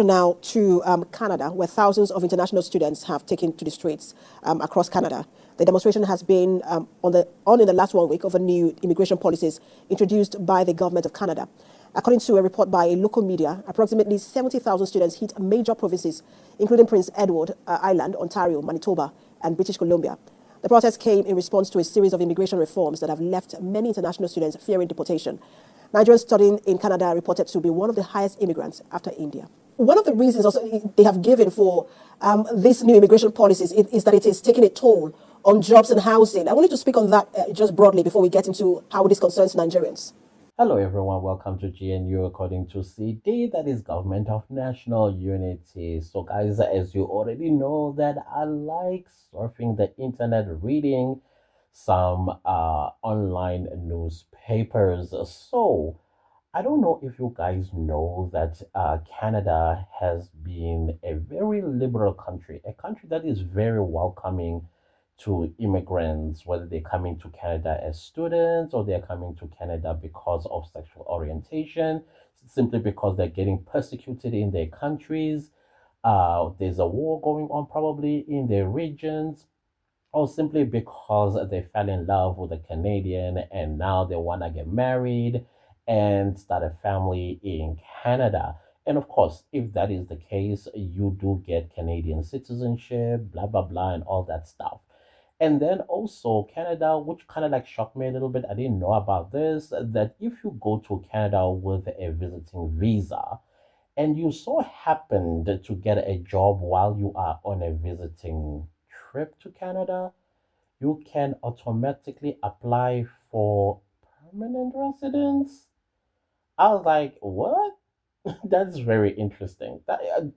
Now to Canada, where thousands of international students have taken to the streets across Canada. The demonstration has been on in the last 1 week over new immigration policies introduced by the government of Canada. According to a report by a local media, approximately 70,000 students hit major provinces, including Prince Edward Island, Ontario, Manitoba, and British Columbia. The protest came in response to a series of immigration reforms that have left many international students fearing deportation. Nigerians studying in Canada are reported to be one of the highest immigrants after India. One of the reasons also they have given for these new immigration policies is that it is taking a toll on jobs and housing. I wanted to speak on that just broadly before we get into how this concerns Nigerians. Hello, everyone. Welcome to GNU according to CD, that is Government of National Unity. So, guys, as you already know, that I like surfing the internet, reading some online newspapers. So, I don't know if you guys know that Canada has been a very liberal country, a country that is very welcoming to immigrants, whether they're coming to Canada as students or they're coming to Canada because of sexual orientation, simply because they're getting persecuted in their countries. There's a war going on probably in their regions, or simply because they fell in love with a Canadian and now they want to get married and start a family in Canada. And of course, if that is the case, you do get Canadian citizenship, blah, blah, blah, and all that stuff. And then also Canada, which kind of like shocked me a little bit. I didn't know about this, that if you go to Canada with a visiting visa and you so happened to get a job while you are on a visiting trip to Canada, you can automatically apply for permanent residence. I was like, what? That's very interesting.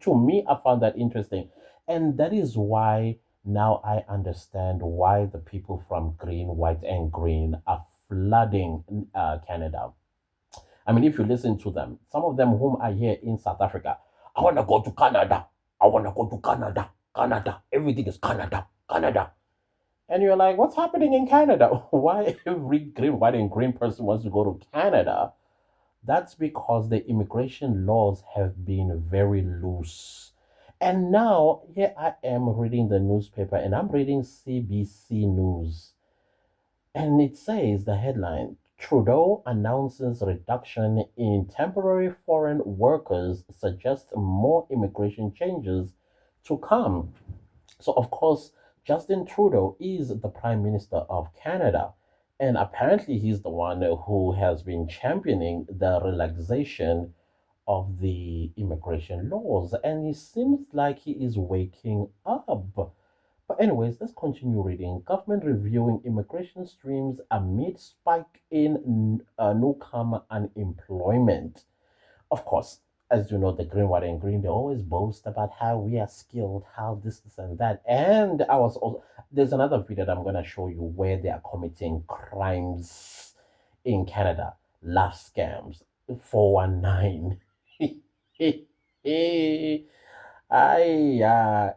To me, I found that interesting. And that is why now I understand why the people from green, white, and green are flooding Canada. I mean, if you listen to them, some of them whom are here in South Africa, I want to go to Canada. I want to go to Canada. Canada. Everything is Canada. Canada. And you're like, what's happening in Canada? Why every green, white, and green person wants to go to Canada? That's because the immigration laws have been very loose. And now, here I am reading the newspaper and I'm reading CBC News. And it says the headline Trudeau announces reduction in temporary foreign workers, suggests more immigration changes to come. So, of course, Justin Trudeau is the Prime Minister of Canada. And apparently, he's the one who has been championing the relaxation of the immigration laws. And it seems like he is waking up. But, anyways, let's continue reading. Government reviewing immigration streams amid spike in newcomer unemployment. Of course, as you know, the green, white, and green, they always boast about how we are skilled, how this, and that. And I was also, there's another video that I'm going to show you where they are committing crimes in Canada, laugh scams, 419.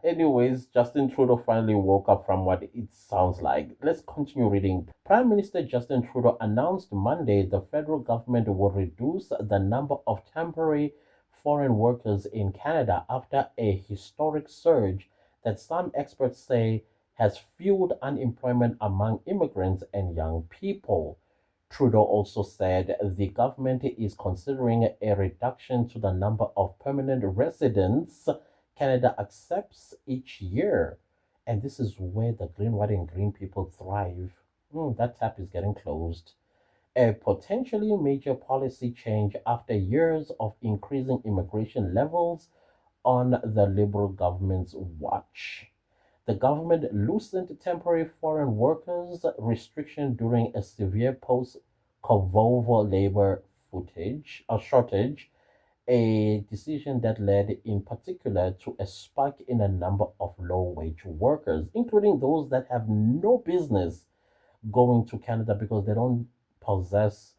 Anyways, Justin Trudeau finally woke up from what it sounds like. Let's continue reading. Prime Minister Justin Trudeau announced Monday the federal government will reduce the number of temporary foreign workers in Canada after a historic surge that some experts say has fueled unemployment among immigrants and young people. Trudeau also said the government is considering a reduction to the number of permanent residents Canada accepts each year. And this is where the green, white, and green people thrive. That tap is getting closed. A potentially major policy change after years of increasing immigration levels on the Liberal government's watch. The government loosened temporary foreign workers restriction during a severe post-COVID labor footage or shortage, a decision that led in particular to a spike in a number of low-wage workers, including those that have no business going to Canada because they don't possess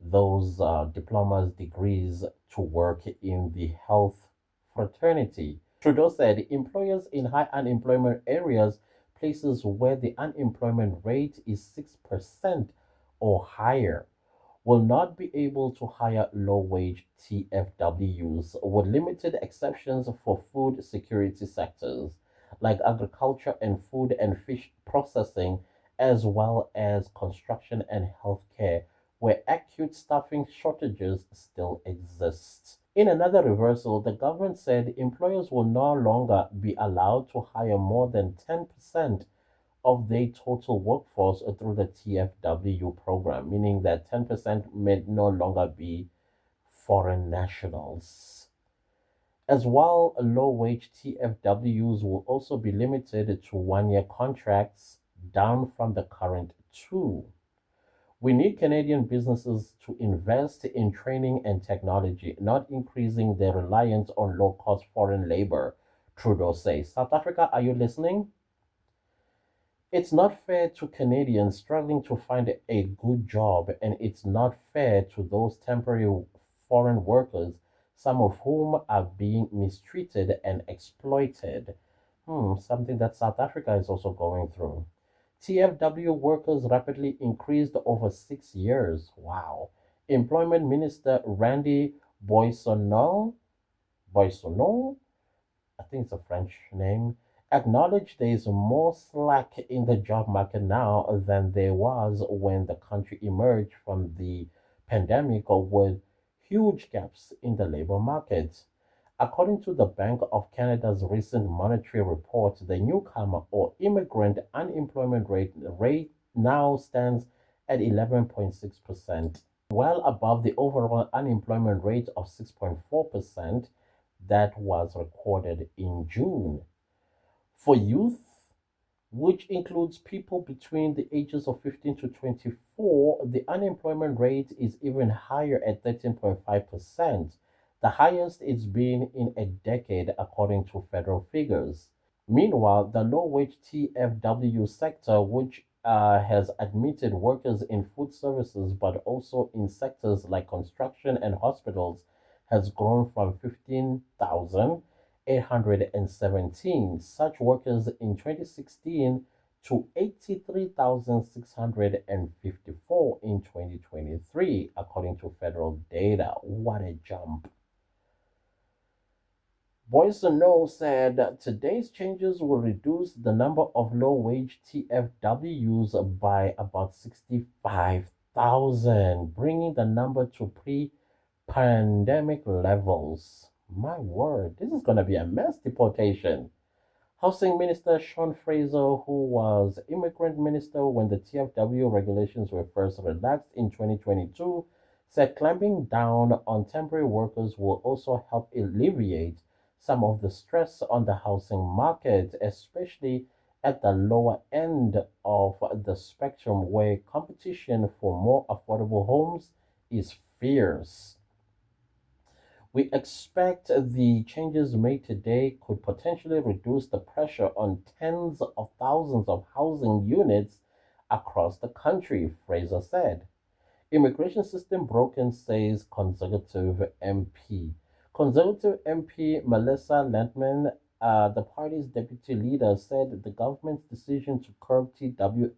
those diplomas, degrees to work in the health fraternity. Trudeau said employers in high unemployment areas, places where the unemployment rate is 6% or higher, will not be able to hire low wage TFWs with limited exceptions for food security sectors like agriculture and food and fish processing, as well as construction and healthcare, where acute staffing shortages still exist. In another reversal, the government said employers will no longer be allowed to hire more than 10% of their total workforce through the TFW program, meaning that 10% may no longer be foreign nationals. As well, low wage TFWs will also be limited to 1 year contracts, down from the current two. We need Canadian businesses to invest in training and technology, not increasing their reliance on low cost foreign labor, Trudeau says. South Africa, are you listening? It's not fair to Canadians struggling to find a good job, and it's not fair to those temporary foreign workers, some of whom are being mistreated and exploited. Something that South Africa is also going through. TFW workers rapidly increased over 6 years. Wow. Employment Minister Randy Boissonnault, I think it's a French name, acknowledged there is more slack in the job market now than there was when the country emerged from the pandemic with huge gaps in the labor market. According to the Bank of Canada's recent monetary report, the newcomer or immigrant unemployment rate now stands at 11.6%, well above the overall unemployment rate of 6.4% that was recorded in June. For youth, which includes people between the ages of 15 to 24, the unemployment rate is even higher at 13.5%, the highest it's been in a decade, according to federal figures. Meanwhile, the low wage TFW sector, which has admitted workers in food services but also in sectors like construction and hospitals, has grown from 15,817 such workers in 2016 to 83,654 in 2023, according to federal data. What a jump! Boissonnault said that today's changes will reduce the number of low wage TFWs by about 65,000, bringing the number to pre pandemic levels. My word, this is going to be a mass deportation. Housing Minister Sean Fraser, who was Immigrant Minister when the TFW regulations were first relaxed in 2022, said clamping down on temporary workers will also help alleviate some of the stress on the housing market, especially at the lower end of the spectrum where competition for more affordable homes is fierce. We expect the changes made today could potentially reduce the pressure on tens of thousands of housing units across the country, Fraser said. Immigration system broken, says Conservative MP. Conservative MP Melissa Lentman, the party's deputy leader, said the government's decision to curb TFW,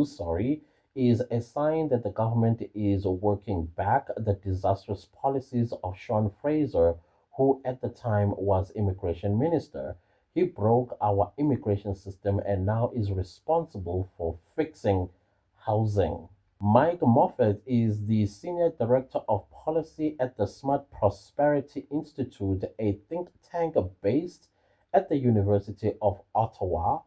sorry, is a sign that the government is working back the disastrous policies of Sean Fraser, who at the time was immigration minister. He broke our immigration system and now is responsible for fixing housing. Mike Moffat is the Senior Director of Policy at the Smart Prosperity Institute, a think tank based at the University of Ottawa,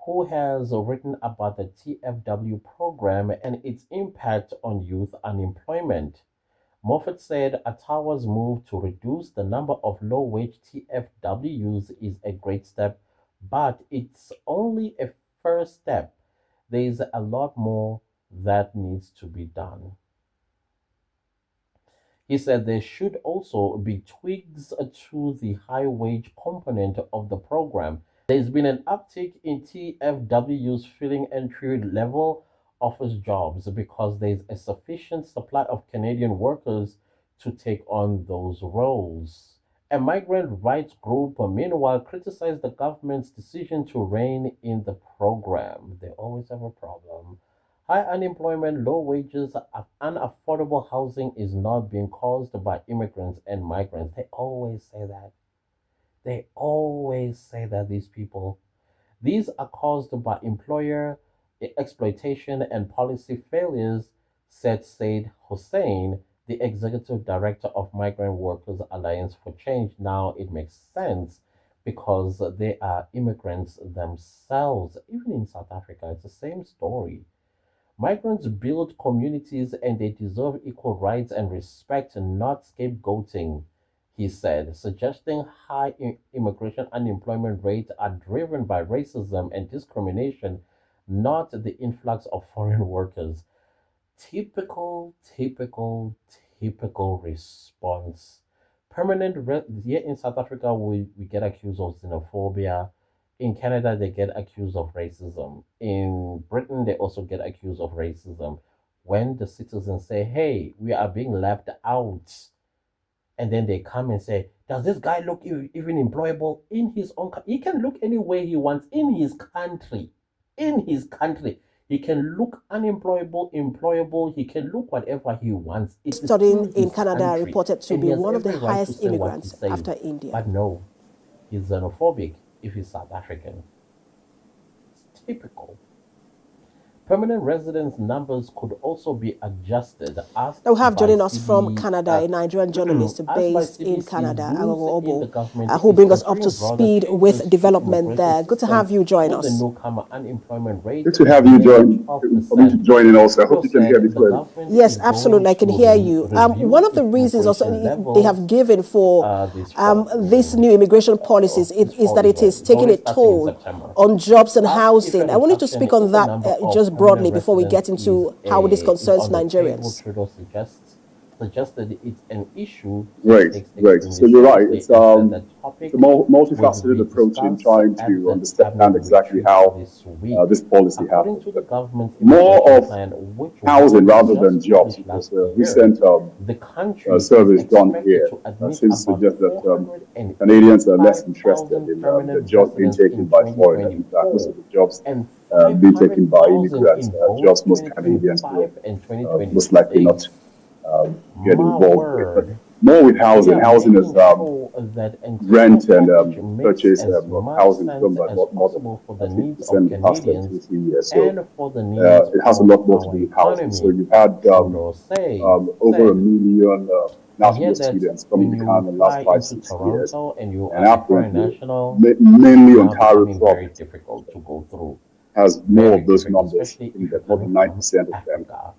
who has written about the TFW program and its impact on youth unemployment. Moffat said Ottawa's move to reduce the number of low wage TFWs is a great step, but it's only a first step. There is a lot more that needs to be done. He said there should also be tweaks to the high wage component of the program. There's been an uptick in TFWs filling entry level office jobs because there's a sufficient supply of Canadian workers to take on those roles. A migrant rights group, meanwhile, criticized the government's decision to rein in the program. They always have a problem. High unemployment, low wages, unaffordable housing is not being caused by immigrants and migrants. They always say that. They always say that these people. These are caused by employer exploitation and policy failures, said Said Hussein, the executive director of Migrant Workers Alliance for Change. Now it makes sense because they are immigrants themselves. Even in South Africa, it's the same story. Migrants build communities and they deserve equal rights and respect, not scapegoating, he said, suggesting high immigration unemployment rates are driven by racism and discrimination, not the influx of foreign workers. Typical response. Here in South Africa, we get accused of xenophobia. In Canada, they get accused of racism. In Britain, they also get accused of racism. When the citizens say, hey, we are being left out, and then they come and say, does this guy look even employable in his own country? He can look any way he wants in his country. In his country. He can look unemployable, employable. He can look whatever he wants. It is Studying in his Canada country. reported to And be he has one of the every right to highest say what he immigrants says. after India. But no, he's xenophobic if he's South African. It's typical. Permanent residence numbers could also be adjusted. Now we have joining us from CB, Canada a Nigerian journalist asked by based in CBC, Canada, rules in the Agogo government Obo, who is bring us up to considering broader speed with changes to development immigration there. Good to system have you join with the us. newcomer unemployment rate Good to have you join, for me to 12%. join in also. I hope Obo you can hear me said the clearly. government Yes, is absolutely. going I can to hear you. One review of the reasons also immigration they levels have given for this fall. this new immigration policies This is fall that is it when is it's taking already a starting in toll September. on jobs and Asked if a housing. I want you to reduction speak on in the that number of just permanent broadly before we get residents into how this is concerns on the table, Nigerians. Trudeau suggested it's an issue he Right, takes right. extremely So you're right. seriously and said the It's a topic would multifaceted be approach in discussed trying at to the cabinet understand exactly retreat how this week. this policy According happens. to the But government more immigration of plan, which housing was rather than just jobs, published because last a year, recent the country is surveys done expected here to admit seems to about suggest that485,000 Canadians are less interested in the permanent jobs being residents taken in by foreigners. In fact, most of 2024 the jobs and being taken by 500,000 immigrants, in both jobs most Canadians will 2025 and most likely not 2026. get My involved with. But word. more with We housing. are Housing is making sure that entire rent and package makes purchase as of much housing has sense grown by as more than possible for the needs 50% of in the past 2 Canadians or 3 years. So and for the needs it has a of lot more to our do with housing. So economy. you've had Trudeau over a said, million I hear national that students coming when to you Canada in the last fly five, into 6 years, Toronto and you and are a foreign apparently national, mainly it's now Ontario becoming very province difficult to go through. has more Very of those difficult, numbers, especially in if you're that more coming than from 90% of them Africa,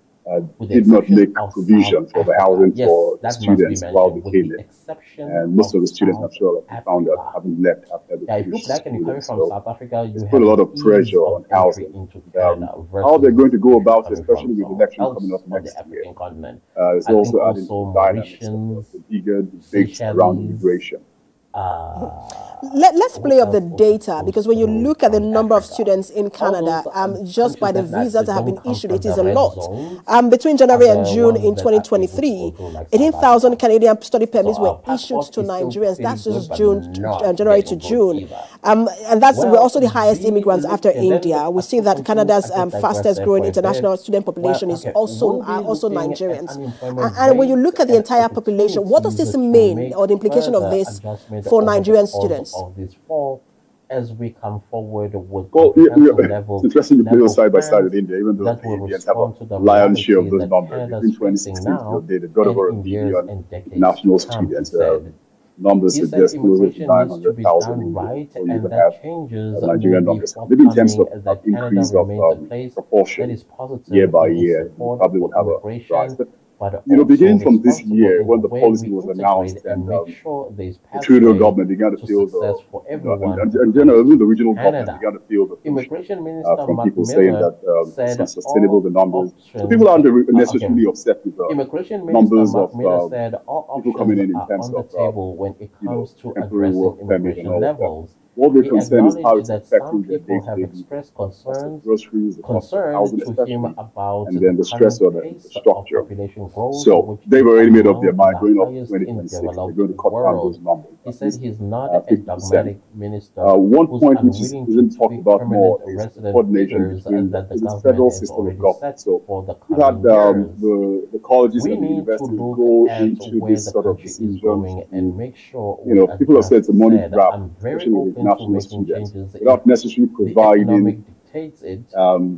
with the did not exception make of South provision for the Africa. housing Yes, for the that must be students while mentioned, they with came the in. exception And most of of the students, I'm South sure, like, found out Africa. haven't left after they Yeah, if you're finished black and you're schooling. coming from So South Africa, it's you put a have lot an of ease pressure of on entry housing. into And, Canada how they're going versus to go if you're about it, coming from especially with the somewhere election coming else up on the next year, African continent. is I think also adding to also the dynamics of Mauritians, the bigger debate around Seychelles, immigration. Let's play who up the else also data goes because when you through look at the from number of Africa. students in All Canada, those just by countries the that visas that have don't been come issued, from it is the a red lot. zones Between are January and the June ones in that are able to go 2023, through, like South 18,000 Africa. Canadian study So permits were our issued passport to is still Nigerians. pretty That's good, just but June, not January to getting good June. either. And we're Well, also the highest be immigrants after looking, then India. We as see that Canada's I just digress fastest there growing for a international bit. student Well, population is okay, also we'll be also looking at Nigerians. unemployment And when you rate look at the and entire population, what does opportunities this to mean, make or the implication of further this adjustment for over the Nigerian course students? of this fall as we come forward with Well, comprehensive it's interesting you put those level side by side with plans India, even though that the will Indians have a respond to the lion's share of reality those that numbers. Canada Between is facing 2016 till now date, they got and over a in years million and decades to international come, he students. said. Numbers He said suggest closer to immigration needs to be 900,000 done in India right, before you and even that have changes may Nigerian be numbers. Maybe in terms forthcoming, of that Canada increase of remains a place that proportion is year positive by in its year, you support probably for will have a rise. immigration, But but beginning also from this responsible year, in the when the way policy we was integrate announced and and make sure there is the Trudeau pathway government began to to feel success for everyone who and comes generally the to regional government Canada. began to feel the push Immigration Minister from Mark people saying Miller that it's said unsustainable, all the numbers. So people options, aren't okay, necessarily upset with Immigration Minister numbers Mark of Miller said all people coming options in are terms on the of, table when it comes to temporary addressing work permit and immigration all of that. levels. What they're He concerned is how acknowledged it's that some affecting their people have day-to-day living, expressed the cost of concerns, groceries, the cost of concern housing to him especially, about and the then the stress current on the pace of infrastructure. population growth, So which they've is already made up their among mind the going up to highest in the 2026. They're developed going to cut down those world. numbers. he at said least he's not a 50%. dogmatic minister One who's point which unwilling to isn't talked tweak about permanent more is the resident coordination figures between that the this government federal has system of already government. set So for the we've had coming years. the colleges We and the need to universities look go at into where this the sort of country is decision going and to, make sure we people have said it's a adjust money said. grab, I'm very especially with open to international making students, changes if without necessarily the providing economic dictates it.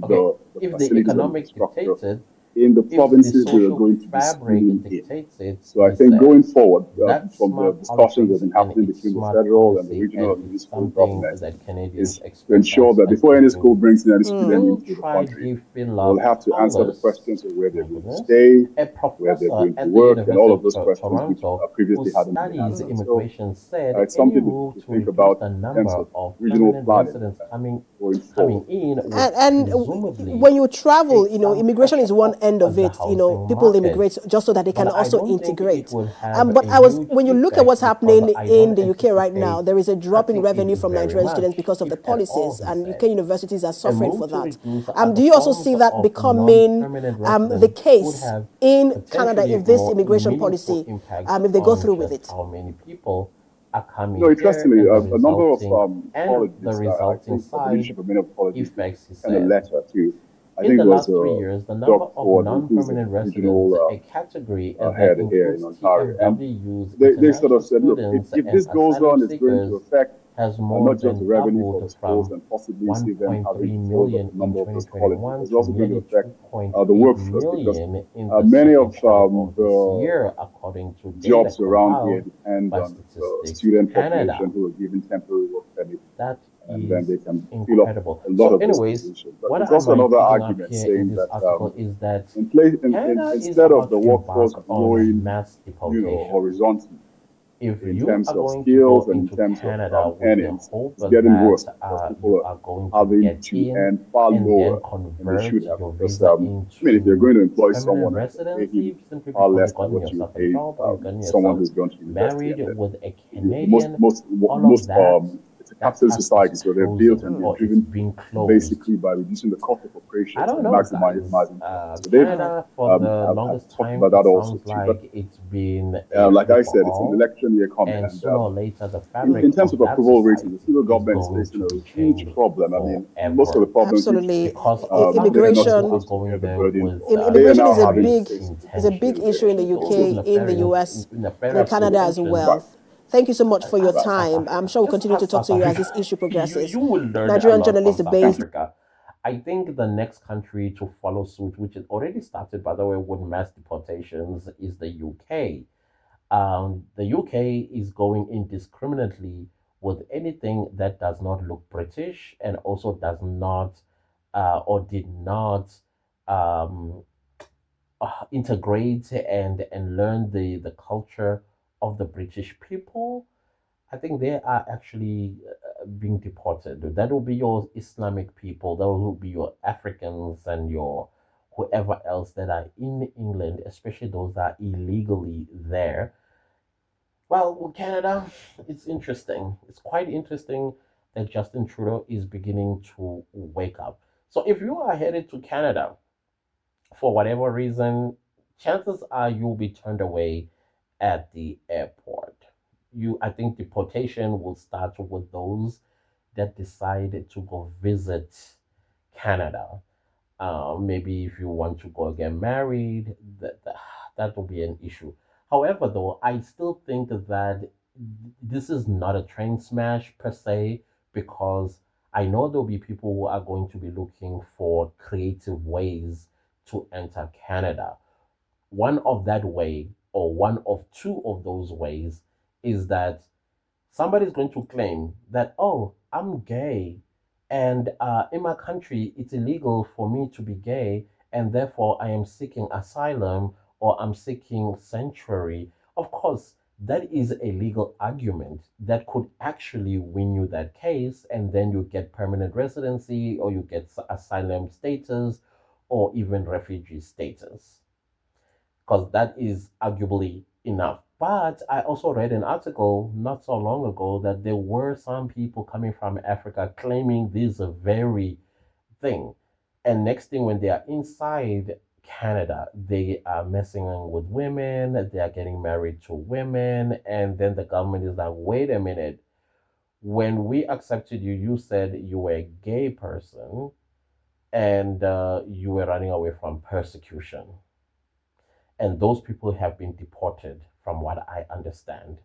Okay, the if the facilities or economic infrastructure dictates it, in the if the provinces they are social going to be fabric schooling in. dictates it, So I he think going says forward, that's from the smart discussions that have politics been and happening it's between the smart federal and the policy regional and and it's municipal something governments, that Canadians is to ensure expect that and before any school continue. brings in any student Mm. Still into the try country, give fill they will up have to answer the unless, questions of where they're my going to goodness, stay, a where they're professor going to at the work, and all University of of those questions which Toronto who previously hadn't been studies answered. So immigration said it's any something move to to think reduce about the in terms number of of regional permanent planning residents going coming forward. in would And presumably when you travel, take some immigration pressure is one off end of the it. housing People market. immigrate just so that they can But I also don't think it integrate. will have But a when huge you look at what's effect because happening I in don't the UK right now, anticipate there is a drop in cutting it revenue from very Nigerian students much, because of the if at all, policies, he and UK said. universities are A suffering for move to that. reduce Do other you also forms see that of becoming non-permanent the residents would case have in Canada potentially if this more immigration meaningful policy, impact if they go on through with just it? how many people are No, coming here interestingly, and a number of the colleges, I resulting think the side leadership of many of the colleges did effects, he send a said. letter to, I In think the it was last 3 years, the number Doug of Ford, who's the non-permanent residents, regional a category that head here in includes Ontario. And TFWs, they sort international of said, look, students, if and this goes asylum on, it's going to seekers, affect has more not just the than revenue for the doubled schools from and possibly see them having 1.3 to close up million a in number of those colleges. 2021 It's to also going to nearly affect the 2.8 workforce because million in the many second of quarter of this the year, according to data jobs around here compiled depend by on the Statistics student Canada. population who are given temporary work permits, That and then is they can fill up incredible. a lot So, of those anyways, positions. But what there's am also I another picking up argument here in saying this that article is that Canada is instead of about the to workforce embark on growing, mass deportation. horizontally If in you terms are of going to skills go and in into terms of Canada with the earnings, hope it's getting that worse because you people are going are to having get to in earn far and then lower than they convert should have your because, visa if you're into going to employ permanent someone and you pay him residency simply far because less you've than gotten what you would yourself a pay job or you've gotten someone yourself who's gone to university. married And with a the Canadian, all of most that, it's a that capitalist tap is society, so they're built and closing they're or it's driven being closed. basically by reducing the cost of I operations don't and know, guys. maximizing profit. So they've All right. Canada, for the have longest talked time, about it that also sounds too. But like it's been a like free I for said, it's an all. election year coming, And and sooner or later, the in fabric terms of of that approval ratings, the society federal is government is going facing to a be huge changed problem. I mean, most of the forever. problems which Absolutely. Because they're not Immigration supposed to bear going the there burden with for. They are immigration now is a having to nefarious big face is a big intentions, issue in the especially those with UK, in the nefarious, US, and in nefarious Canada Absolutely. as intentions. Right. well. Thank you so much And for your ask Right. South time. I'm Africa. sure we'll Just continue to ask talk South to you as Africa. this issue you progresses. you will learn a Nigerian lot journalist from South based. Africa. I think the next country to follow suit, which is already started by the way with mass deportations, is the UK. The UK is going indiscriminately with anything that does not look British and also does not or did not um, integrate and learn the culture of the British people. I think they are actually being deported. That will be your Islamic people. That will be your Africans and your whoever else that are in England, especially those that are illegally there. Well, with Canada, it's interesting. It's quite interesting that Justin Trudeau is beginning to wake up. So if you are headed to Canada for whatever reason, chances are you'll be turned away at the airport. I think deportation will start with those that decide to go visit Canada. Maybe if you want to go get married, that will be an issue. However, though, I still think that this is not a train smash per se, because I know there'll be people who are going to be looking for creative ways to enter Canada. One of that way, or one of two of those ways, is that somebody's going to claim that, oh, I'm gay, and in my country, it's illegal for me to be gay, and therefore I am seeking asylum or I'm seeking sanctuary. Of course, that is a legal argument that could actually win you that case, and then you get permanent residency or you get asylum status or even refugee status, because that is arguably enough. But I also read an article not so long ago that there were some people coming from Africa claiming this very thing. And next thing, when they are inside Canada. They are messing with women, they are getting married to women, and then the government is like, wait a minute. When we accepted you, you said you were a gay person and you were running away from persecution. And those people have been deported, from what I understand.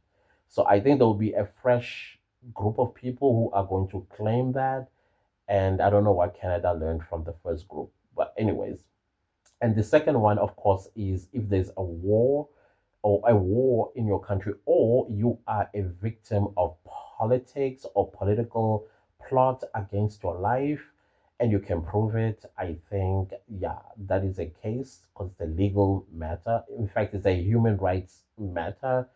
So I think there will be a fresh group of people who are going to claim that. And I don't know what Canada learned from the first group. But, anyways, and the second one, of course, is if there's a war or a war in your country, or you are a victim of politics or political plot against your life, and you can prove it, I think, yeah, that is a case because it's a legal matter. In fact, it's a human rights matter,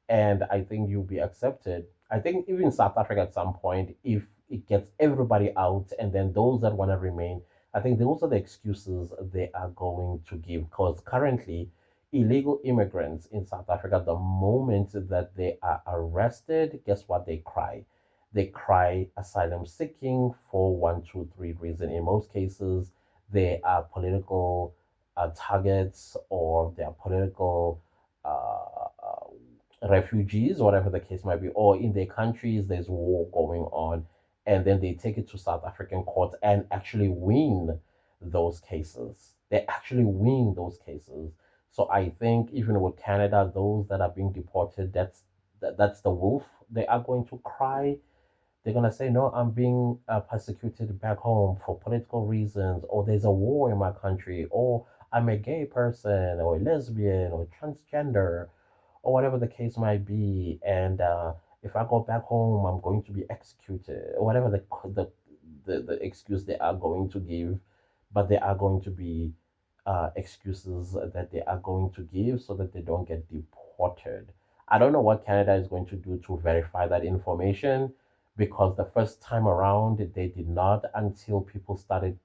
and I think you'll be accepted. I think even South Africa at some point, if it gets everybody out and then those that want to remain, I think those are the excuses they are going to give. Because currently, illegal immigrants in South Africa, the moment that they are arrested, guess what? They cry. They cry asylum seeking for one, two, three reasons. In most cases, they are political targets or they are political refugees, whatever the case might be, or in their countries there's war going on, and then they take it to South African courts and actually win those cases. They actually win those cases. So I think even with Canada, those that are being deported, that's the wolf. They are going to cry. They're gonna say, "No, I'm being persecuted back home for political reasons, or there's a war in my country, or I'm a gay person, or a lesbian, or transgender." Or whatever the case might be. And if I go back home, I'm going to be executed, or whatever the excuse they are going to give. But they are going to be excuses that they are going to give so that they don't get deported. I don't know what Canada is going to do to verify that information because the first time around they did not until people started,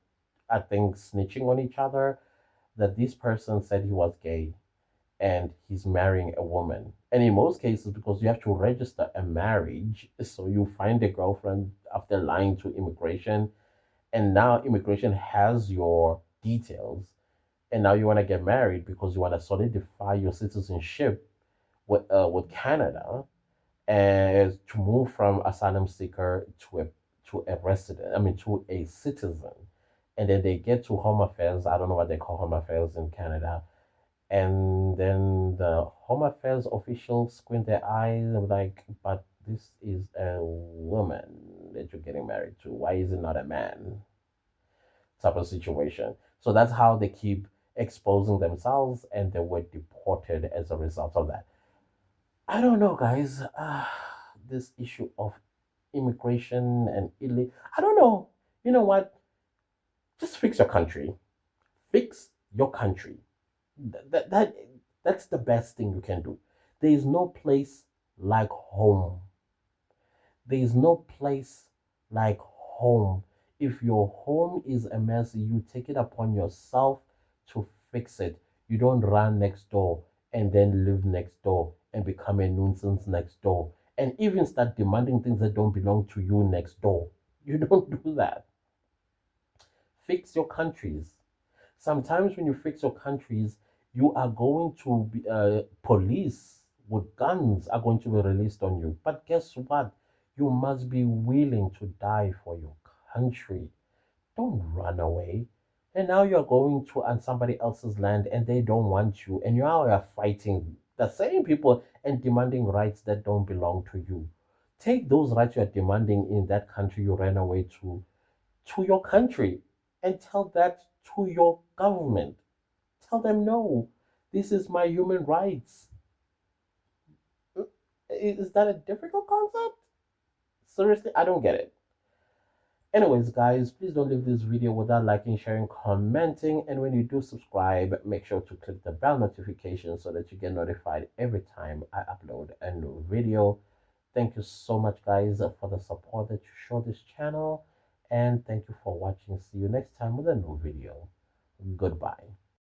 I think, snitching on each other that this person said he was gay and he's marrying a woman. And in most cases, because you have to register a marriage, so you find a girlfriend after lying to immigration, and now immigration has your details, and now you want to get married because you want to solidify your citizenship with Canada, and to move from asylum seeker to a resident, I mean to a citizen, and then they get to Home Affairs. I don't know what they call Home Affairs in Canada, and then the Home Affairs officials squint their eyes and be like, but this is a woman that you're getting married to. Why is it not a man? Type of situation. So that's how they keep exposing themselves and they were deported as a result of that. I don't know, guys. This issue of immigration and illegal. I don't know. You know what? Just fix your country. Fix your country. That that's the best thing you can do. There is no place like home. There is no place like home. If your home is a mess, you take it upon yourself to fix it. You don't run next door and then live next door and become a nuisance next door and even start demanding things that don't belong to you next door. You don't do that. Fix your countries. Sometimes when you fix your countries, you are going to be, police with guns are going to be released on you. But guess what? You must be willing to die for your country. Don't run away. And now you're going to on somebody else's land and they don't want you. And you are fighting the same people and demanding rights that don't belong to you. Take those rights you're demanding in that country you ran away to your country and tell that to your government. Tell them, no, this is my human rights. Is that a difficult concept? Seriously, I don't get it. Anyways, guys, please don't leave this video without liking, sharing, commenting. And when you do subscribe, make sure to click the bell notification so that you get notified every time I upload a new video. Thank you so much, guys, for the support that you show this channel. And thank you for watching. See you next time with a new video. Goodbye.